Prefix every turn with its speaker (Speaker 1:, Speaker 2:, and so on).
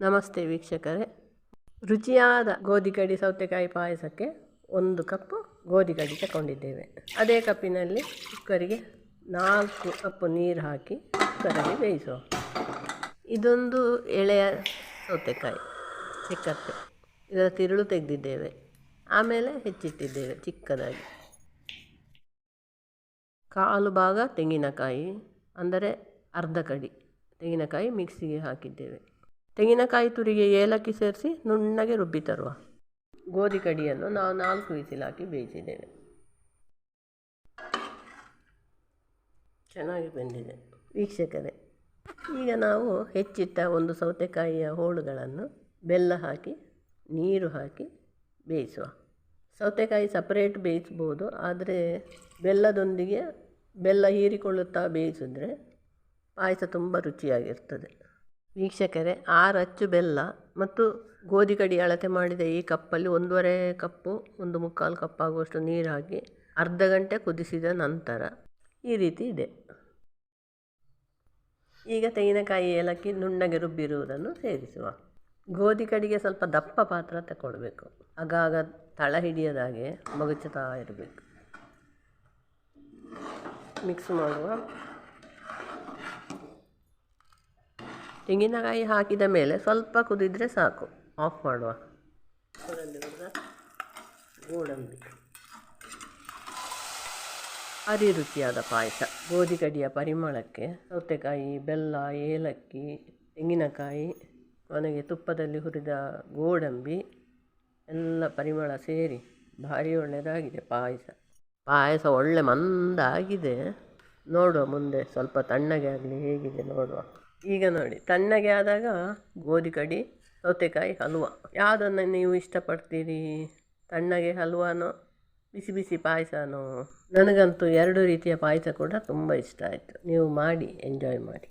Speaker 1: ನಮಸ್ತೆ ವೀಕ್ಷಕರೇ, ರುಚಿಯಾದ ಗೋಧಿ ಕಡಿ ಸೌತೆಕಾಯಿ ಪಾಯಸಕ್ಕೆ 1 ಕಪ್ ಗೋಧಿ ಕಡಿ ತಗೊಂಡಿದ್ದೇವೆ. ಅದೇ ಕಪ್ಪಿನಲ್ಲಿ ಕುಕ್ಕರಿಗೆ 4 ಕಪ್ ನೀರು ಹಾಕಿ ಕುಕ್ಕರಲ್ಲಿ ಬೇಯಿಸುವ. ಇದೊಂದು ಎಳೆಯ ಸೌತೆಕಾಯಿ ಚಿಕ್ಕತ್ತೆ, ಇದರ ತಿರುಳು ತೆಗೆದಿದ್ದೇವೆ. ಆಮೇಲೆ ಹೆಚ್ಚಿಟ್ಟಿದ್ದೇವೆ ಚಿಕ್ಕದಾಗಿ. 1/4 ಭಾಗ ತೆಂಗಿನಕಾಯಿ, ಅಂದರೆ ಅರ್ಧ ಕಡಿ ತೆಂಗಿನಕಾಯಿ ಮಿಕ್ಸಿಗೆ ಹಾಕಿದ್ದೇವೆ. ತೆಂಗಿನಕಾಯಿ ತುರಿಗೆ ಏಲಕ್ಕಿ ಸೇರಿಸಿ ನುಣ್ಣಗೆ ರುಬ್ಬಿ ತರುವ. ಗೋಧಿ ಕಡಿಯನ್ನು ನಾವು 4 ವಿಸಿಲ್ ಹಾಕಿ ಬೇಯಿಸಿದ್ದೇವೆ. ಚೆನ್ನಾಗಿ ಬೆಂದಿದೆ ವೀಕ್ಷಕರೇ. ಈಗ ನಾವು ಹೆಚ್ಚಿಟ್ಟ ಒಂದು ಸೌತೆಕಾಯಿಯ ಹೋಳುಗಳನ್ನು ಬೆಲ್ಲ ಹಾಕಿ ನೀರು ಹಾಕಿ ಬೇಯಿಸುವ. ಸೌತೆಕಾಯಿ ಸಪರೇಟ್ ಬೇಯಿಸ್ಬೋದು, ಆದರೆ ಬೆಲ್ಲದೊಂದಿಗೆ ಬೆಲ್ಲ ಹೀರಿಕೊಳ್ಳುತ್ತಾ ಬೇಯಿಸಿದ್ರೆ ಪಾಯಸ ತುಂಬ ರುಚಿಯಾಗಿರ್ತದೆ. ವೀಕ್ಷಕರೇ, 6 ಅಚ್ಚು ಬೆಲ್ಲ ಮತ್ತು ಗೋಧಿ ಕಡಿ ಅಳತೆ ಮಾಡಿದ ಈ ಕಪ್ಪಲ್ಲಿ 1.5 ಕಪ್ಪು 1/4 ಕಪ್ ಆಗುವಷ್ಟು ನೀರು ಹಾಕಿ ಅರ್ಧ ಗಂಟೆ ಕುದಿಸಿದ ನಂತರ ಈ ರೀತಿ ಇದೆ. ಈಗ ತೆಂಗಿನಕಾಯಿ ಏಲಕ್ಕಿ ನುಣ್ಣಗೆ ರುಬ್ಬಿರುವುದನ್ನು ಸೇರಿಸುವ. ಗೋಧಿ ಕಡಿಗೆ ಸ್ವಲ್ಪ ದಪ್ಪ ಪಾತ್ರ ತಗೊಳ್ಬೇಕು, ಆಗಾಗ ತಳ ಹಿಡಿಯದಾಗೆ ಮಗುಚುತ್ತಾ ಇರಬೇಕು. ಮಿಕ್ಸ್ ಮಾಡುವ. ತೆಂಗಿನಕಾಯಿ ಹಾಕಿದ ಮೇಲೆ ಸ್ವಲ್ಪ ಕುದಿದ್ರೆ ಸಾಕು, ಆಫ್ ಮಾಡುವ. ಗೋಡಂಬಿ, ಭಾರಿ ರುಚಿಯಾದ ಪಾಯಸ. ಗೋಧಿ ಕಡಿಯ ಪರಿಮಳಕ್ಕೆ ಸೌತೆಕಾಯಿ, ಬೆಲ್ಲ, ಏಲಕ್ಕಿ, ತೆಂಗಿನಕಾಯಿ, ಕೊನೆಗೆ ತುಪ್ಪದಲ್ಲಿ ಹುರಿದ ಗೋಡಂಬಿ ಎಲ್ಲ ಪರಿಮಳ ಸೇರಿ ಭಾರಿ ಒಳ್ಳೆಯದಾಗಿದೆ ಪಾಯಸ ಒಳ್ಳೆ ಮಂದಾಗಿದೆ. ನೋಡುವ ಮುಂದೆ ಸ್ವಲ್ಪ ತಣ್ಣಗೆ ಆಗಲಿ ಹೇಗಿದೆ ನೋಡುವ. ಈಗ ನೋಡಿ, ತಣ್ಣಗೆ ಆದಾಗ ಗೋಧಿ ಕಡಿ ಸೌತೆಕಾಯಿ ಹಲ್ವ ಯಾವುದನ್ನು ನೀವು ಇಷ್ಟಪಡ್ತೀರಿ? ತಣ್ಣಗೆ ಹಲ್ವಾನೋ ಬಿಸಿ ಬಿಸಿ ಪಾಯಸನೋ? ನನಗಂತೂ 2 ರೀತಿಯ ಪಾಯಸ ಕೂಡ ತುಂಬ ಇಷ್ಟ ಆಯಿತು. ನೀವು ಮಾಡಿ ಎಂಜಾಯ್ ಮಾಡಿ.